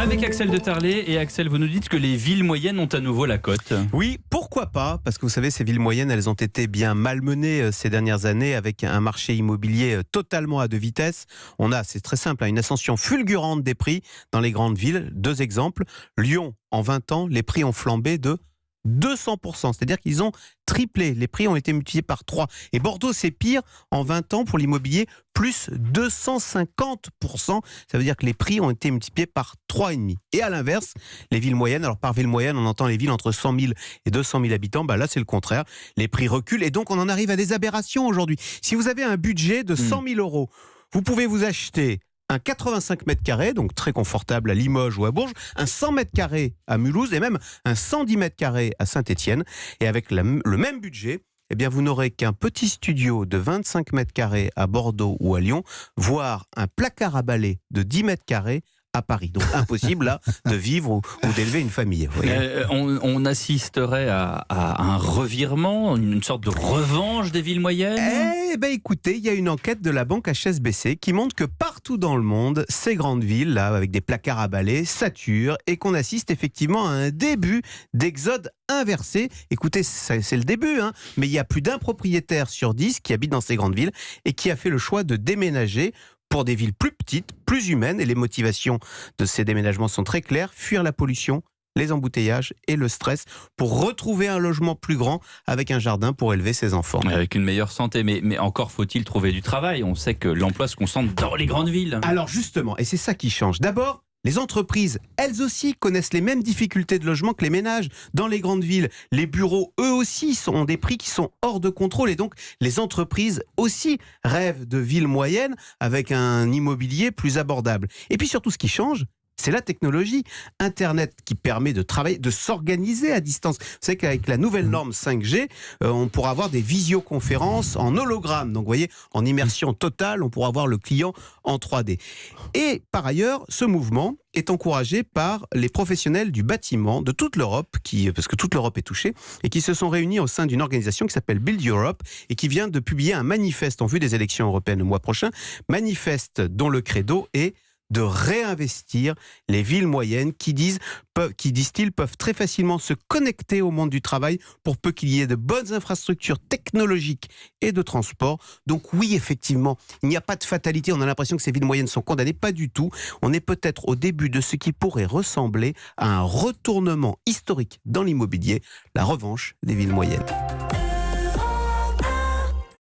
Avec Axel de Tarlet. Et Axel, vous nous dites que les villes moyennes ont à nouveau la cote. Oui, pourquoi pas? Parce que vous savez, ces villes moyennes, elles ont été bien malmenées ces dernières années avec un marché immobilier totalement à deux vitesses. On a, c'est très simple, une ascension fulgurante des prix dans les grandes villes. Deux exemples. Lyon, en 20 ans, les prix ont flambé de 200%, c'est-à-dire qu'ils ont triplé, les prix ont été multipliés par 3. Et Bordeaux, c'est pire, en 20 ans pour l'immobilier, plus 250%, ça veut dire que les prix ont été multipliés par 3,5. Et à l'inverse, les villes moyennes, alors par ville moyenne, on entend les villes entre 100 000 et 200 000 habitants, là c'est le contraire, les prix reculent et donc on en arrive à des aberrations aujourd'hui. Si vous avez un budget de 100 000 euros, vous pouvez vous acheter un 85 mètres carrés, donc très confortable à Limoges ou à Bourges, un 100 mètres carrés à Mulhouse et même un 110 mètres carrés à Saint-Étienne. Et avec le même budget, eh bien vous n'aurez qu'un petit studio de 25 mètres carrés à Bordeaux ou à Lyon, voire un placard à balai de 10 mètres carrés à Paris. Donc impossible là de vivre ou d'élever une famille. Vous voyez. On assisterait à un revirement, une sorte de revanche des villes moyennes. Eh bien écoutez, il y a une enquête de la banque HSBC qui montre que partout dans le monde, ces grandes villes, là, avec des placards à balai, saturent et qu'on assiste effectivement à un début d'exode inversé. Écoutez, c'est le début, mais il y a plus d'un propriétaire sur 10 qui habite dans ces grandes villes et qui a fait le choix de déménager pour des villes plus petites, plus humaines, et les motivations de ces déménagements sont très claires, fuir la pollution, les embouteillages et le stress pour retrouver un logement plus grand avec un jardin pour élever ses enfants. Avec une meilleure santé, mais encore faut-il trouver du travail. On sait que l'emploi se concentre dans les grandes villes. Alors justement, et c'est ça qui change. D'abord, les entreprises, elles aussi, connaissent les mêmes difficultés de logement que les ménages. Dans les grandes villes, les bureaux, eux aussi, ont des prix qui sont hors de contrôle. Et donc, les entreprises aussi rêvent de villes moyennes avec un immobilier plus abordable. Et puis surtout, ce qui change, c'est la technologie. Internet qui permet de travailler, de s'organiser à distance. Vous savez qu'avec la nouvelle norme 5G, on pourra avoir des visioconférences en hologramme. Donc, vous voyez, en immersion totale, on pourra voir le client en 3D. Et par ailleurs, ce mouvement est encouragé par les professionnels du bâtiment de toute l'Europe, parce que toute l'Europe est touchée, et qui se sont réunis au sein d'une organisation qui s'appelle Build Europe, et qui vient de publier un manifeste en vue des élections européennes le mois prochain, manifeste dont le credo est de réinvestir les villes moyennes qui disent-ils, peuvent très facilement se connecter au monde du travail pour peu qu'il y ait de bonnes infrastructures technologiques et de transport. Donc oui, effectivement, il n'y a pas de fatalité. On a l'impression que ces villes moyennes sont condamnées. Pas du tout. On est peut-être au début de ce qui pourrait ressembler à un retournement historique dans l'immobilier, la revanche des villes moyennes.